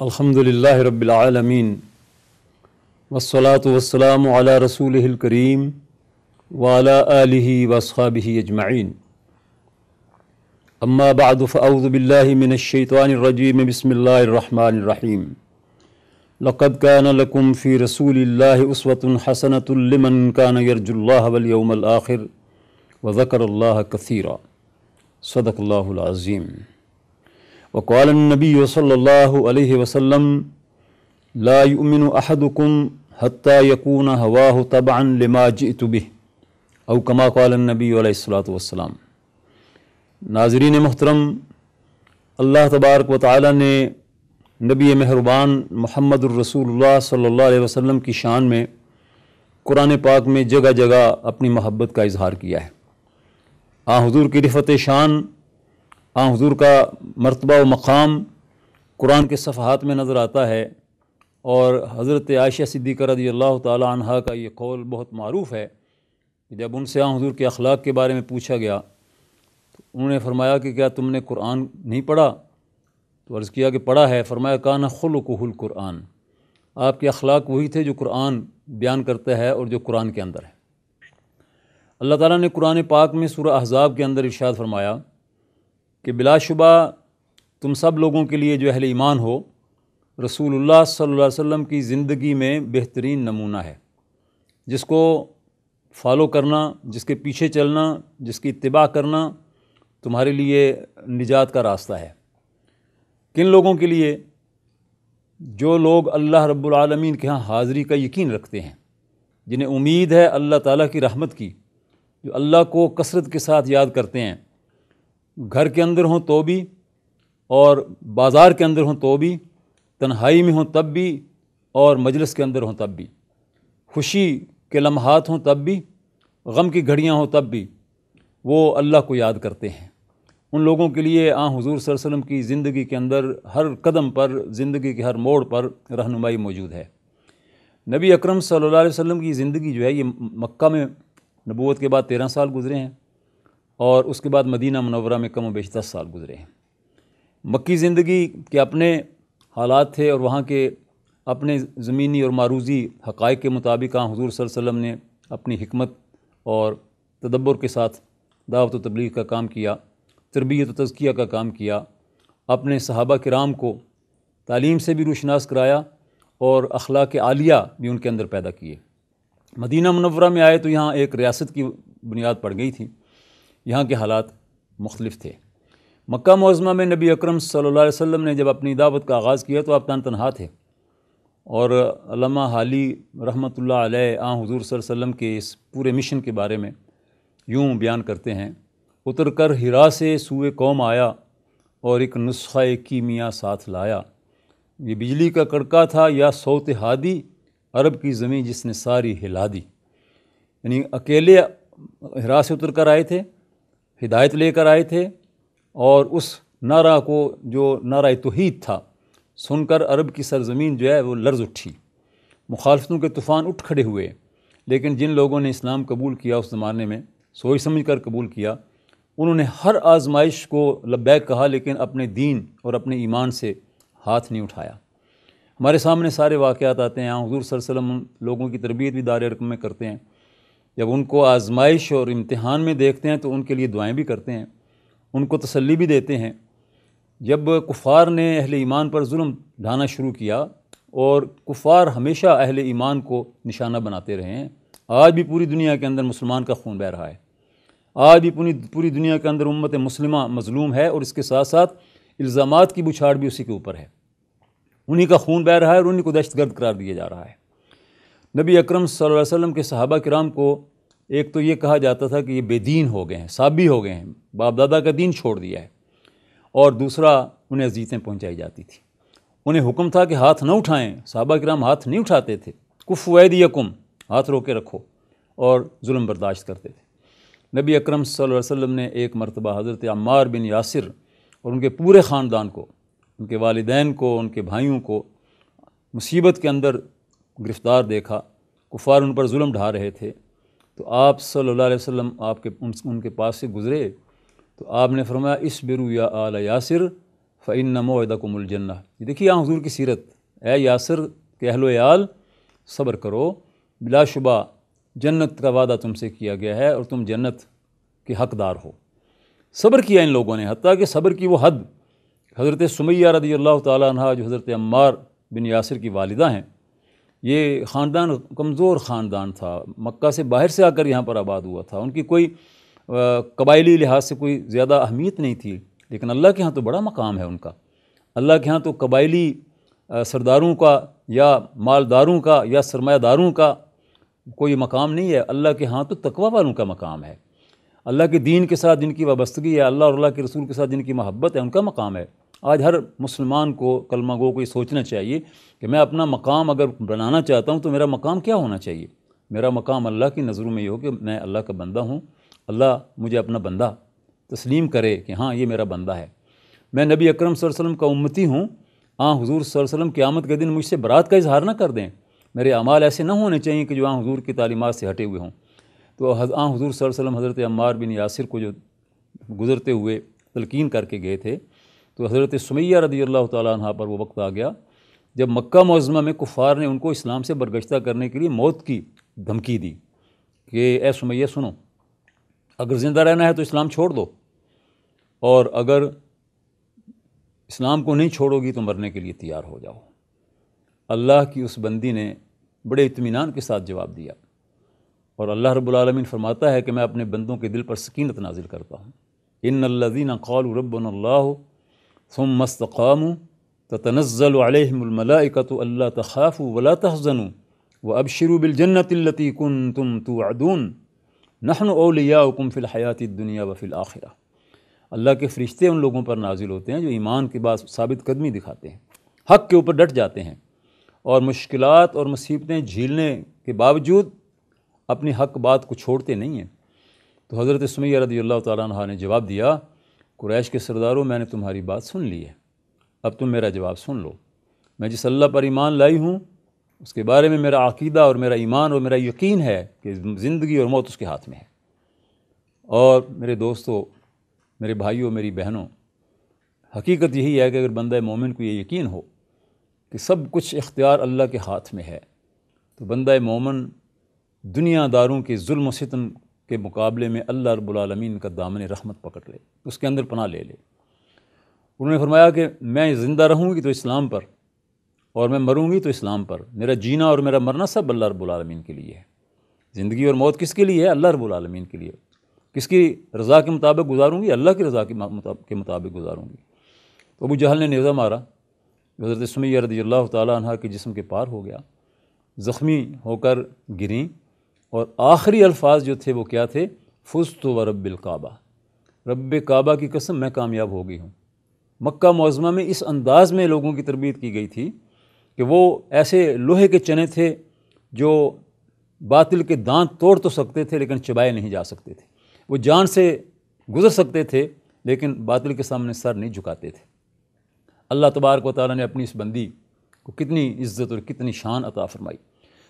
الحمدللہ رب العالمین والصلاة والسلام علی رسولہ الکریم وعلی آلہ واصحابہ اجمعین اما بعد فاعوذ باللہ من الشیطان الرجیم بسم اللہ الرحمن الرحیم لقد کان لکم فی رسول اللہ اسوۃ حسنۃ لمن کان یرجو اللہ والیوم الآخر وذکر اللہ کثیرا صدق اللہ العظیم وقال النبی صلی اللہ علیہ وسلم لا یؤمن احدکم حتی یکون ہواہ تبعا لما جئت بہ او کما قال النبی علیہ الصلاۃ والسلام۔ ناظرین محترم، اللہ تبارک و تعالی نے نبی مہربان محمد الرسول اللہ صلی اللہ علیہ وسلم کی شان میں قرآن پاک میں جگہ جگہ اپنی محبت کا اظہار کیا ہے۔ آن حضور کی رفعت شان، آن حضور کا مرتبہ و مقام قرآن کے صفحات میں نظر آتا ہے، اور حضرت عائشہ صدیقہ رضی اللہ تعالی عنہا کا یہ قول بہت معروف ہے کہ جب ان سے آن حضور کے اخلاق کے بارے میں پوچھا گیا تو انہوں نے فرمایا کہ کیا تم نے قرآن نہیں پڑھا؟ تو عرض کیا کہ پڑھا ہے۔ فرمایا کان خلقہ القرآن، آپ کے اخلاق وہی تھے جو قرآن بیان کرتا ہے اور جو قرآن کے اندر ہے۔ اللہ تعالیٰ نے قرآن پاک میں سورہ احزاب کے اندر ارشاد فرمایا کہ بلا شبہ تم سب لوگوں کے لیے جو اہل ایمان ہو، رسول اللہ صلی اللہ علیہ وسلم کی زندگی میں بہترین نمونہ ہے، جس کو فالو کرنا، جس کے پیچھے چلنا، جس کی اتباع کرنا تمہارے لیے نجات کا راستہ ہے۔ کن لوگوں کے لیے؟ جو لوگ اللہ رب العالمین کے ہاں حاضری کا یقین رکھتے ہیں، جنہیں امید ہے اللہ تعالیٰ کی رحمت کی، جو اللہ کو کثرت کے ساتھ یاد کرتے ہیں، گھر کے اندر ہوں تو بھی اور بازار کے اندر ہوں تو بھی، تنہائی میں ہوں تب بھی اور مجلس کے اندر ہوں تب بھی، خوشی کے لمحات ہوں تب بھی، غم کی گھڑیاں ہوں تب بھی، وہ اللہ کو یاد کرتے ہیں۔ ان لوگوں کے لیے آن حضور صلی اللہ علیہ وسلم کی زندگی کے اندر ہر قدم پر، زندگی کے ہر موڑ پر رہنمائی موجود ہے۔ نبی اکرم صلی اللہ علیہ وسلم کی زندگی جو ہے یہ مکہ میں نبوت کے بعد 13 سال گزرے ہیں، اور اس کے بعد مدینہ منورہ میں کم و بیش 10 سال گزرے ہیں۔ مکی زندگی کے اپنے حالات تھے، اور وہاں کے اپنے زمینی اور معروضی حقائق کے مطابق حضور صلی اللہ علیہ وسلم نے اپنی حکمت اور تدبر کے ساتھ دعوت و تبلیغ کا کام کیا، تربیت و تزکیہ کا کام کیا، اپنے صحابہ کرام کو تعلیم سے بھی روشناس کرایا، اور اخلاق عالیہ بھی ان کے اندر پیدا کیے۔ مدینہ منورہ میں آئے تو یہاں ایک ریاست کی بنیاد پڑ گئی تھی، یہاں کے حالات مختلف تھے۔ مکہ معظمہ میں نبی اکرم صلی اللہ علیہ وسلم نے جب اپنی دعوت کا آغاز کیا تو آپ تنہا تھے، اور علامہ حالی رحمۃ اللہ علیہ حضور صلی اللہ علیہ وسلم کے اس پورے مشن کے بارے میں یوں بیان کرتے ہیں: اتر کر ہرا سے سوئے قوم آیا، اور ایک نسخہ کیمیا ساتھ لایا، یہ بجلی کا کڑکا تھا یا صوت ہادی، عرب کی زمین جس نے ساری ہلا دی۔ یعنی اکیلے ہرا سے اتر کر آئے تھے، ہدایت لے کر آئے تھے، اور اس نعرہ کو، جو نعرہ توحید تھا، سن کر عرب کی سرزمین جو ہے وہ لرز اٹھی، مخالفتوں کے طوفان اٹھ کھڑے ہوئے۔ لیکن جن لوگوں نے اسلام قبول کیا اس زمانے میں، سوچ سمجھ کر قبول کیا، انہوں نے ہر آزمائش کو لبیک کہا، لیکن اپنے دین اور اپنے ایمان سے ہاتھ نہیں اٹھایا۔ ہمارے سامنے سارے واقعات آتے ہیں، حضور صلی اللہ علیہ وسلم لوگوں کی تربیت بھی دار ارقم میں کرتے ہیں۔ جب ان کو آزمائش اور امتحان میں دیکھتے ہیں تو ان کے لیے دعائیں بھی کرتے ہیں، ان کو تسلی بھی دیتے ہیں۔ جب کفار نے اہل ایمان پر ظلم ڈھانا شروع کیا، اور کفار ہمیشہ اہل ایمان کو نشانہ بناتے رہے ہیں، آج بھی پوری دنیا کے اندر مسلمان کا خون بہہ رہا ہے، آج بھی پوری دنیا کے اندر امت مسلمہ مظلوم ہے، اور اس کے ساتھ ساتھ الزامات کی بچھاڑ بھی اسی کے اوپر ہے، انہی کا خون بہہ رہا ہے، اور انہی کو دہشت گرد قرار دیا جا رہا ہے۔ نبی اکرم صلی اللہ علیہ وسلم کے صحابہ کرام کو ایک تو یہ کہا جاتا تھا کہ یہ بے دین ہو گئے ہیں، صابی ہو گئے ہیں، باپ دادا کا دین چھوڑ دیا ہے، اور دوسرا انہیں اذیتیں پہنچائی جاتی تھیں۔ انہیں حکم تھا کہ ہاتھ نہ اٹھائیں، صحابہ کرام ہاتھ نہیں اٹھاتے تھے، کفوا ایدیکم، ہاتھ رو کے رکھو، اور ظلم برداشت کرتے تھے۔ نبی اکرم صلی اللہ علیہ وسلم نے ایک مرتبہ حضرت عمار بن یاسر اور ان کے پورے خاندان کو، ان کے والدین کو، ان کے بھائیوں کو مصیبت کے اندر گرفتار دیکھا، کفار ان پر ظلم ڈھا رہے تھے، تو آپ صلی اللہ علیہ وسلم ان کے پاس سے گزرے تو آپ نے فرمایا: اصبروا یا آل یاسر فإن موعدکم الجنہ۔ یہ دیکھیے یہاں حضور کی سیرت، اے یاسر کہ اہل و عیال صبر کرو، بلا شبہ جنت کا وعدہ تم سے کیا گیا ہے اور تم جنت کے حقدار ہو۔ صبر کیا ان لوگوں نے، حتیٰ کہ صبر کی وہ حد، حضرت سمیہ رضی اللہ تعالیٰ عنہ جو حضرت عمار بن یاسر کی والدہ ہیں، یہ خاندان کمزور خاندان تھا، مکہ سے باہر سے آ کر یہاں پر آباد ہوا تھا، ان کی کوئی قبائلی لحاظ سے کوئی زیادہ اہمیت نہیں تھی، لیکن اللہ کے ہاں تو بڑا مقام ہے ان کا۔ اللہ کے ہاں تو قبائلی سرداروں کا یا مالداروں کا یا سرمایہ داروں کا کوئی مقام نہیں ہے، اللہ کے ہاں تو تقویٰ والوں کا مقام ہے۔ اللہ کے دین کے ساتھ جن کی وابستگی ہے، اللہ اور اللہ کے رسول کے ساتھ جن کی محبت ہے، ان کا مقام ہے۔ آج ہر مسلمان کو، کلمہ گو کو یہ سوچنا چاہیے کہ میں اپنا مقام اگر بنانا چاہتا ہوں تو میرا مقام کیا ہونا چاہیے۔ میرا مقام اللہ کی نظروں میں یہ ہو کہ میں اللہ کا بندہ ہوں، اللہ مجھے اپنا بندہ تسلیم کرے کہ ہاں یہ میرا بندہ ہے، میں نبی اکرم صلی اللہ علیہ وسلم کا امتی ہوں۔ حضور صلی اللہ علیہ وسلم قیامت کے دن مجھ سے برات کا اظہار نہ کر دیں، میرے اعمال ایسے نہ ہونے چاہیے کہ جو حضور کی تعلیمات سے ہٹے ہوئے ہوں۔ تو حضور صلی اللہ علیہ وسلم حضرت عمار بن یاسر کو جو گزرتے ہوئے تلقین کر کے گئے تھے، تو حضرت سمیہ رضی اللہ تعالیٰ عنہ پر وہ وقت آ گیا جب مکہ معظمہ میں کفار نے ان کو اسلام سے برگشتہ کرنے کے لیے موت کی دھمکی دی کہ اے سمیہ سنو، اگر زندہ رہنا ہے تو اسلام چھوڑ دو، اور اگر اسلام کو نہیں چھوڑو گی تو مرنے کے لیے تیار ہو جاؤ۔ اللہ کی اس بندی نے بڑے اطمینان کے ساتھ جواب دیا، اور اللہ رب العالمین فرماتا ہے کہ میں اپنے بندوں کے دل پر سکینت نازل کرتا ہوں۔ ان الذین قالوا ربنا اللہ ثم استقاموا تتنزل علیہم الملائکۃ الا تخافوا ولا تحزنوا وابشروا بالجنۃ التي کنتم توعدون نحن اولیاؤکم فی الحیاۃ الدنیا وفی الآخرہ۔ اللہ کے فرشتے ان لوگوں پر نازل ہوتے ہیں جو ایمان کے بعد ثابت قدمی دکھاتے ہیں، حق کے اوپر ڈٹ جاتے ہیں، اور مشکلات اور مصیبتیں جھیلنے کے باوجود اپنی حق بات کو چھوڑتے نہیں ہیں۔ تو حضرت سمیہ رضی اللہ تعالیٰ عنہ نے جواب دیا، قریش کے سرداروں، میں نے تمہاری بات سن لی ہے، اب تم میرا جواب سن لو۔ میں جس اللہ پر ایمان لائی ہوں اس کے بارے میں میرا عقیدہ اور میرا ایمان اور میرا یقین ہے کہ زندگی اور موت اس کے ہاتھ میں ہے۔ اور میرے دوستو، میرے بھائیوں، میری بہنوں، حقیقت یہی ہے کہ اگر بندہ مومن کو یہ یقین ہو کہ سب کچھ اختیار اللہ کے ہاتھ میں ہے، تو بندہ مومن دنیا داروں کے ظلم و ستم کے مقابلے میں اللہ رب العالمین کا دامن رحمت پکڑ لے، اس کے اندر پناہ لے لے۔ انہوں نے فرمایا کہ میں زندہ رہوں گی تو اسلام پر، اور میں مروں گی تو اسلام پر، میرا جینا اور میرا مرنا سب اللہ رب العالمین کے لیے ہے۔ زندگی اور موت کس کے لیے ہے؟ اللہ رب العالمین کے لیے۔ کس کی رضا کے مطابق گزاروں گی؟ اللہ کی رضا کے مطابق گزاروں گی۔ تو ابو جہل نے نیزہ مارا، حضرت سمیہ رضی اللہ تعالیٰ عنہ کے جسم کے پار ہو گیا، زخمی ہو کر گریں، اور آخری الفاظ جو تھے وہ کیا تھے؟ فزت ورب الکعبہ، رب کعبہ کی قسم میں کامیاب ہو گئی ہوں۔ مکہ معظمہ میں اس انداز میں لوگوں کی تربیت کی گئی تھی کہ وہ ایسے لوہے کے چنے تھے جو باطل کے دانت توڑ تو سکتے تھے لیکن چبائے نہیں جا سکتے تھے، وہ جان سے گزر سکتے تھے لیکن باطل کے سامنے سر نہیں جھکاتے تھے۔ اللہ تبارک و تعالیٰ نے اپنی اس بندی کو کتنی عزت اور کتنی شان عطا فرمائی۔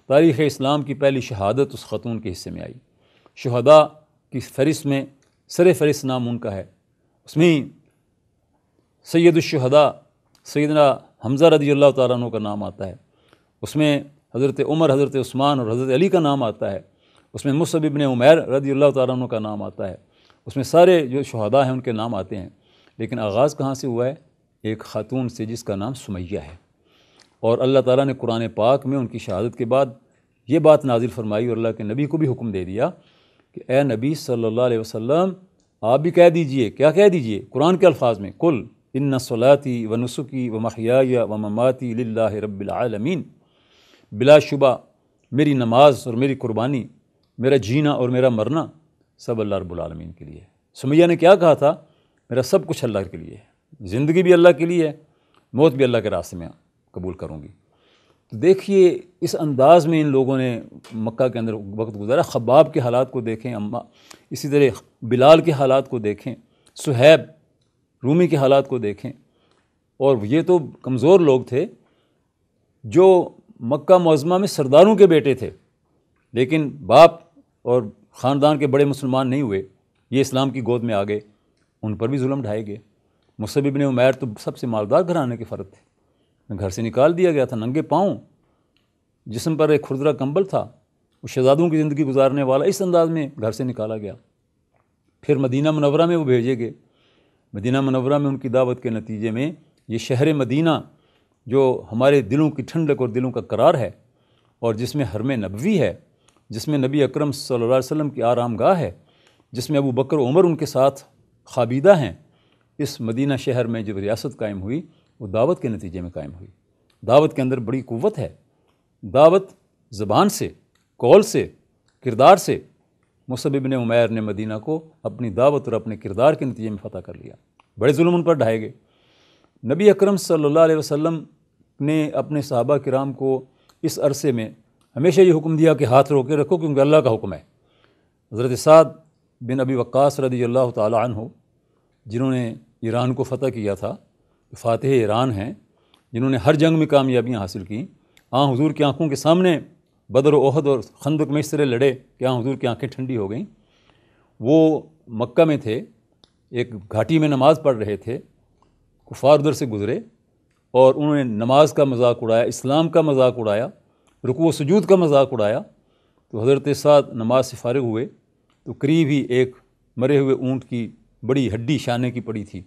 تاریخ اسلام کی پہلی شہادت اس خاتون کے حصے میں آئی، شہداء کی فہرست میں سر فہرست نام ان کا ہے، اس میں سید الشہداء سیدنا حمزہ رضی اللہ تعالیٰ عنہ کا نام آتا ہے، اس میں حضرت عمر، حضرت عثمان اور حضرت علی کا نام آتا ہے، اس میں مصعب ابن عمیر رضی اللہ تعالیٰ عنہ کا نام آتا ہے، اس میں سارے جو شہداء ہیں ان کے نام آتے ہیں۔ لیکن آغاز کہاں سے ہوا ہے؟ ایک خاتون سے جس کا نام سمیہ ہے، اور اللہ تعالیٰ نے قرآن پاک میں ان کی شہادت کے بعد یہ بات نازل فرمائی، اور اللہ کے نبی کو بھی حکم دے دیا کہ اے نبی صلی اللہ علیہ وسلم آپ بھی کہہ دیجئے، کیا کہہ دیجئے؟ قرآن کے الفاظ میں، قل ان صلاتی و نسکی و محیای و مماتی للہ رب العالمین، بلا شبہ میری نماز اور میری قربانی، میرا جینا اور میرا مرنا سب اللہ رب العالمین کے لیے ہے۔ سمیہ نے کیا کہا تھا؟ میرا سب کچھ اللہ کے لیے ہے، زندگی بھی اللہ کے لیے ہے، موت بھی اللہ کے راستے میں قبول کروں گی۔ تو دیکھیے اس انداز میں ان لوگوں نے مکہ کے اندر وقت گزارا۔ خباب کے حالات کو دیکھیں، اسی طرح بلال کے حالات کو دیکھیں، صہیب رومی کے حالات کو دیکھیں، اور یہ تو کمزور لوگ تھے جو مکہ معظمہ میں سرداروں کے بیٹے تھے، لیکن باپ اور خاندان کے بڑے مسلمان نہیں ہوئے، یہ اسلام کی گود میں آ گئے، ان پر بھی ظلم ڈھائے گئے۔ مصعب ابن عمیر تو سب سے مالدار گھرانے کے فرد تھے، گھر سے نکال دیا گیا تھا ننگے پاؤں، جسم پر ایک کھردرا کمبل تھا، وہ شہزادوں کی زندگی گزارنے والا، اس انداز میں گھر سے نکالا گیا۔ پھر مدینہ منورہ میں وہ بھیجے گئے۔ مدینہ منورہ میں ان کی دعوت کے نتیجے میں یہ شہر مدینہ جو ہمارے دلوں کی ٹھنڈک اور دلوں کا قرار ہے، اور جس میں حرم نبوی ہے، جس میں نبی اکرم صلی اللہ علیہ وسلم کی آرام گاہ ہے، جس میں ابو بکر و عمر ان کے ساتھ خوابیدہ ہیں، اس مدینہ شہر میں جب ریاست قائم ہوئی وہ دعوت کے نتیجے میں قائم ہوئی۔ دعوت کے اندر بڑی قوت ہے۔ دعوت زبان سے، قول سے، کردار سے مصعب ابن عمیر نے مدینہ کو اپنی دعوت اور اپنے کردار کے نتیجے میں فتح کر لیا۔ بڑے ظلم ان پر ڈھائے گئے۔ نبی اکرم صلی اللہ علیہ وسلم نے اپنے صحابہ کرام کو اس عرصے میں ہمیشہ یہ حکم دیا کہ ہاتھ روکے رکھو، کیونکہ اللہ کا حکم ہے۔ حضرت سعد بن ابی وقاص رضی اللہ تعالی عنہ، جنہوں نے ایران کو فتح کیا تھا، فاتح ایران ہیں، جنہوں نے ہر جنگ میں کامیابیاں حاصل کیں، حضور کی آنکھوں کے سامنے بدر و احد اور خندق میں اس طرح لڑے کہ حضور کی آنکھیں ٹھنڈی ہو گئیں۔ وہ مکہ میں تھے، ایک گھاٹی میں نماز پڑھ رہے تھے، کفار ادھر سے گزرے اور انہوں نے نماز کا مذاق اڑایا، اسلام کا مذاق اڑایا، رکوع و سجود کا مذاق اڑایا۔ تو حضرت سعد نماز سے فارغ ہوئے تو قریب ہی ایک مرے ہوئے اونٹ کی بڑی ہڈی شانے کی پڑی تھی،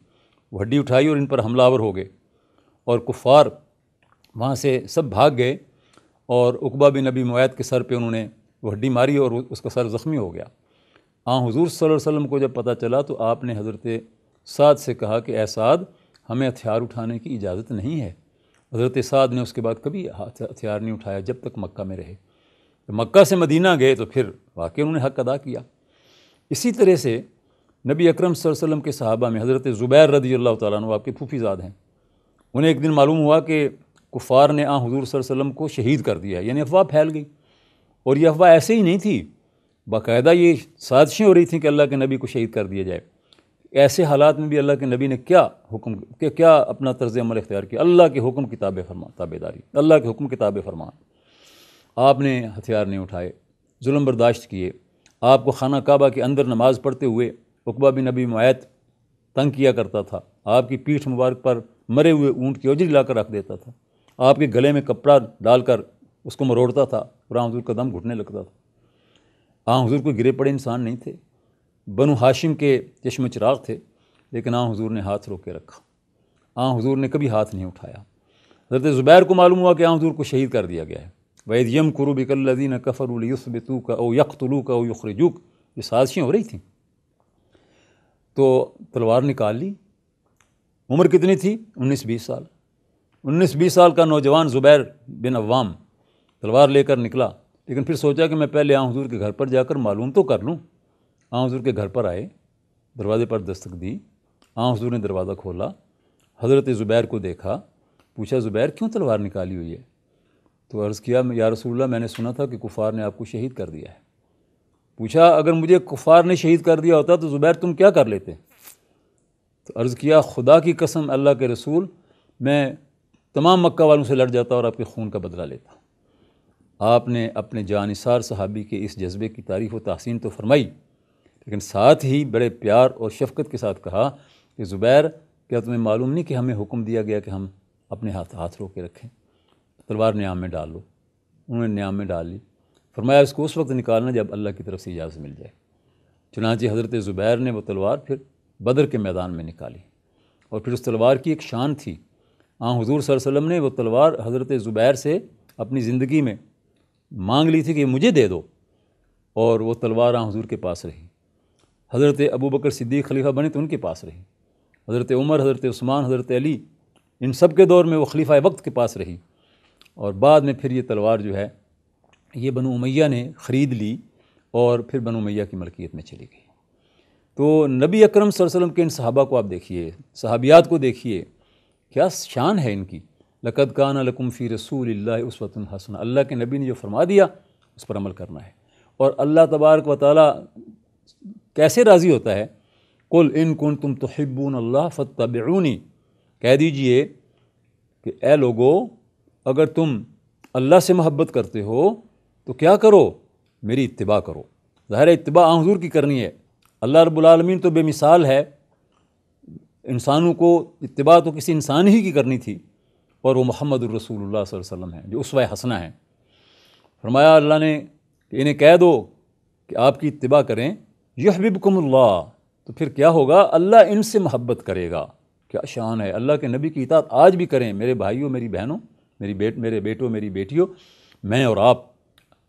وہ ہڈی اٹھائی اور ان پر حملہ آور ہو گئے، اور کفار وہاں سے سب بھاگ گئے، اور عقبہ بن ابی معیط کے سر پہ انہوں نے وہ ہڈی ماری اور اس کا سر زخمی ہو گیا۔ حضور صلی اللہ علیہ وسلم کو جب پتہ چلا تو آپ نے حضرت سعد سے کہا کہ اے سعد، ہمیں ہتھیار اٹھانے کی اجازت نہیں ہے۔ حضرت سعد نے اس کے بعد کبھی ہتھیار نہیں اٹھایا جب تک مکہ میں رہے۔ تو مکہ سے مدینہ گئے تو پھر واقعی انہوں نے حق ادا کیا۔ اسی طرح سے نبی اکرم صلی اللہ علیہ وسلم کے صحابہ میں حضرت زبیر رضی اللہ تعالیٰ عنہ آپ کے پھوپھی زاد ہیں، انہیں ایک دن معلوم ہوا کہ کفار نے حضور صلی اللہ علیہ وسلم کو شہید کر دیا ہے، یعنی افواہ پھیل گئی، اور یہ افواہ ایسے ہی نہیں تھی، باقاعدہ یہ سازشیں ہو رہی تھیں کہ اللہ کے نبی کو شہید کر دیا جائے۔ ایسے حالات میں بھی اللہ کے نبی نے کیا اپنا طرز عمل اختیار کیا؟ اللہ کے حکم کی تابع داری، اللہ کے حکم کی تابع فرمان۔ آپ نے ہتھیار نہیں اٹھائے، ظلم برداشت کیے۔ آپ کو خانہ کعبہ کے اندر نماز پڑھتے ہوئے عقبہ بن ابی معیط تنگ کیا کرتا تھا، آپ کی پیٹھ مبارک پر مرے ہوئے اونٹ کی اوجری لا کر رکھ دیتا تھا، آپ کے گلے میں کپڑا ڈال کر اس کو مروڑتا تھا، اور حضور کا دم گھٹنے لگتا تھا۔ حضور کوئی گرے پڑے انسان نہیں تھے، بنو ہاشم کے چشم چراغ تھے، لیکن حضور نے ہاتھ روک کے رکھا، حضور نے کبھی ہاتھ نہیں اٹھایا۔ حضرت زبیر کو معلوم ہوا کہ حضور کو شہید کر دیا گیا ہے۔ وَإِذْ يَمْكُرُ بِكَ الَّذِينَ كَفَرُوا لِيُثْبِتُوكَ أَوْ يَقْتُلُوكَ أَوْ يُخْرِجُوكَ، یہ سازشیں ہو رہی تھیں۔ تو تلوار نکال لی۔ عمر کتنی تھی؟ 19-20 سال۔ 19-20 سال کا نوجوان زبیر بن عوام تلوار لے کر نکلا، لیکن پھر سوچا کہ میں پہلے حضور کے گھر پر جا کر معلوم تو کر لوں۔ حضور کے گھر پر آئے، دروازے پر دستک دی، حضور نے دروازہ کھولا، حضرت زبیر کو دیکھا، پوچھا زبیر کیوں تلوار نکالی ہوئی ہے؟ تو عرض کیا یا رسول اللہ، میں نے سنا تھا کہ کفار نے آپ کو شہید کر دیا ہے۔ پوچھا اگر مجھے کفار نے شہید کر دیا ہوتا تو زبیر تم کیا کر لیتے؟ تو عرض کیا خدا کی قسم اللہ کے رسول، میں تمام مکہ والوں سے لڑ جاتا اور آپ کے خون کا بدلہ لیتا۔ آپ نے اپنے جانثار صحابی کے اس جذبے کی تعریف و تحسین تو فرمائی، لیکن ساتھ ہی بڑے پیار اور شفقت کے ساتھ کہا کہ زبیر، کیا تمہیں معلوم نہیں کہ ہمیں حکم دیا گیا کہ ہم اپنے ہاتھ روک کے رکھیں، تلوار نیام میں ڈال لو۔ انہوں نے نیام میں ڈال لی، فرمایا اس کو اس وقت نکالنا جب اللہ کی طرف سے اجازت مل جائے۔ چنانچہ حضرت زبیر نے وہ تلوار پھر بدر کے میدان میں نکالی، اور پھر اس تلوار کی ایک شان تھی۔ حضور صلی اللہ علیہ وسلم نے وہ تلوار حضرت زبیر سے اپنی زندگی میں مانگ لی تھی کہ مجھے دے دو، اور وہ تلوار حضور کے پاس رہی۔ حضرت ابوبکر صدیق خلیفہ بنے تو ان کے پاس رہی، حضرت عمر، حضرت عثمان، حضرت علی، ان سب کے دور میں وہ خلیفہ وقت کے پاس رہی، اور بعد میں پھر یہ تلوار جو ہے یہ بنو امیہ نے خرید لی، اور پھر بنو امیہ کی ملکیت میں چلی گئی۔ تو نبی اکرم صلی اللہ علیہ وسلم کے ان صحابہ کو آپ دیکھیے، صحابیات کو دیکھیے، کیا شان ہے ان کی۔ لَقَدْ كَانَ لَكُمْ فِي رَسُولِ اللَّهِ أُسْوَةٌ حَسَنَةٌ، اللہ کے نبی نے جو فرما دیا اس پر عمل کرنا ہے، اور اللہ تبارک و تعالیٰ کیسے راضی ہوتا ہے؟ قُلْ إِن كُنتُمْ تُحِبُّونَ اللَّهَ فَاتَّبِعُونِي، کہہ دیجئے کہ اے لوگو، اگر تم اللہ سے محبت کرتے ہو تو کیا کرو؟ میری اتباع کرو۔ ظاہر اتباع حضور کی کرنی ہے۔ اللہ رب العالمین تو بے مثال ہے، انسانوں کو اتباع تو کسی انسان ہی کی کرنی تھی، اور وہ محمد الرسول اللہ صلی اللہ علیہ وسلم ہیں جو اسوہ حسنہ ہیں۔ فرمایا اللہ نے کہ انہیں کہہ دو کہ آپ کی اتباع کریں، یحببکم اللہ، تو پھر کیا ہوگا، اللہ ان سے محبت کرے گا۔ کیا شان ہے، اللہ کے نبی کی اطاعت آج بھی کریں میرے بھائیوں، میری بہنوں، میرے بیٹوں، میری بیٹیوں، میں اور آپ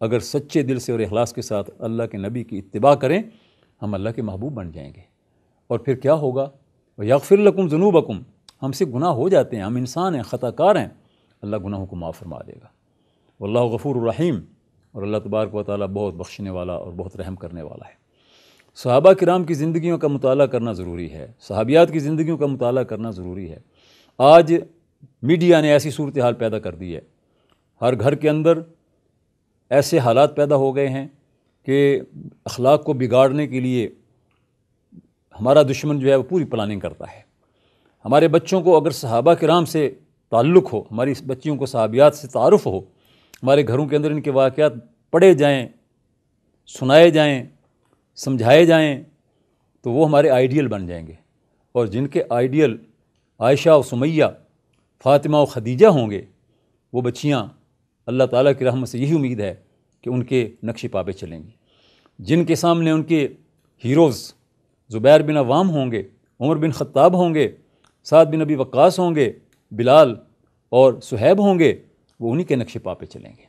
اگر سچے دل سے اور اخلاص کے ساتھ اللہ کے نبی کی اتباع کریں، ہم اللہ کے محبوب بن جائیں گے۔ اور پھر کیا ہوگا، یغفر لکم ذنوبکم، ہم سے گناہ ہو جاتے ہیں، ہم انسان ہیں، خطا کار ہیں، اللہ گناہوں کو معاف فرما دے گا۔ واللہ غفور الرحیم، اور اللہ تبارک و تعالیٰ بہت بخشنے والا اور بہت رحم کرنے والا ہے۔ صحابہ کرام کی زندگیوں کا مطالعہ کرنا ضروری ہے، صحابیات کی زندگیوں کا مطالعہ کرنا ضروری ہے۔ آج میڈیا نے ایسی صورتحال پیدا کر دی ہے، ہر گھر کے اندر ایسے حالات پیدا ہو گئے ہیں کہ اخلاق کو بگاڑنے کے لیے ہمارا دشمن جو ہے وہ پوری پلاننگ کرتا ہے۔ ہمارے بچوں کو اگر صحابہ کرام سے تعلق ہو، ہماری بچیوں کو صحابیات سے تعارف ہو، ہمارے گھروں کے اندر ان کے واقعات پڑھے جائیں، سنائے جائیں، سمجھائے جائیں، تو وہ ہمارے آئیڈیل بن جائیں گے، اور جن کے آئیڈیل عائشہ و سمیہ، فاطمہ و خدیجہ ہوں گے، وہ بچیاں اللہ تعالیٰ کی رحمت سے یہی امید ہے کہ ان کے نقش پا پہ چلیں گی۔ جن کے سامنے ان کے ہیروز زبیر بن عوام ہوں گے، عمر بن خطاب ہوں گے، سعد بن ابی وقاص ہوں گے، بلال اور صہیب ہوں گے، وہ انہی کے نقش پا پہ چلیں گے۔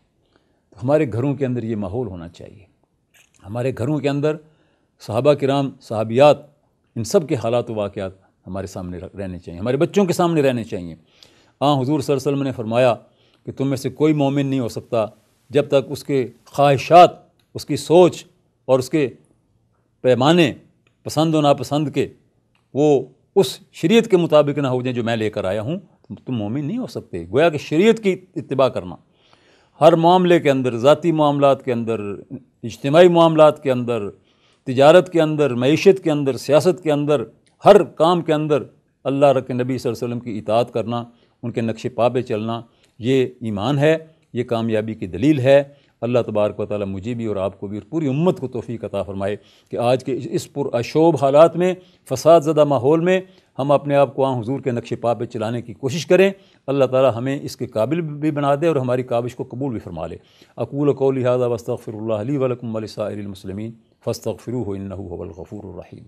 تو ہمارے گھروں کے اندر یہ ماحول ہونا چاہیے، ہمارے گھروں کے اندر صحابہ کرام، صحابیات، ان سب کے حالات و واقعات ہمارے سامنے رہنے چاہیے، ہمارے بچوں کے سامنے رہنے چاہیے۔ حضور صلی اللہ علیہ وسلم نے فرمایا کہ تم میں سے کوئی مومن نہیں ہو سکتا جب تک اس کے خواہشات، اس کی سوچ اور اس کے پیمانے پسند و ناپسند کے وہ اس شریعت کے مطابق نہ ہو جائیں جو میں لے کر آیا ہوں، تم مومن نہیں ہو سکتے۔ گویا کہ شریعت کی اتباع کرنا ہر معاملے کے اندر، ذاتی معاملات کے اندر، اجتماعی معاملات کے اندر، تجارت کے اندر، معیشت کے اندر، سیاست کے اندر، ہر کام کے اندر اللہ کے نبی صلی اللہ علیہ وسلم کی اطاعت کرنا، ان کے نقش پا پہ چلنا، یہ ایمان ہے، یہ کامیابی کی دلیل ہے۔ اللہ تبارک و تعالیٰ مجھے بھی اور آپ کو بھی اور پوری امت کو توفیق عطا فرمائے کہ آج کے اس پراشوب حالات میں، فساد زدہ ماحول میں، ہم اپنے آپ کو حضور کے نقش پا پہ چلانے کی کوشش کریں۔ اللہ تعالیٰ ہمیں اس کے قابل بھی بنا دے اور ہماری کاوش کو قبول بھی فرما لے۔ اقول قولی ھذا واستغفر اللہ لی ولکم ولسائر المسلمین فاستغفروہ انہ ھو الغفور الرحیم۔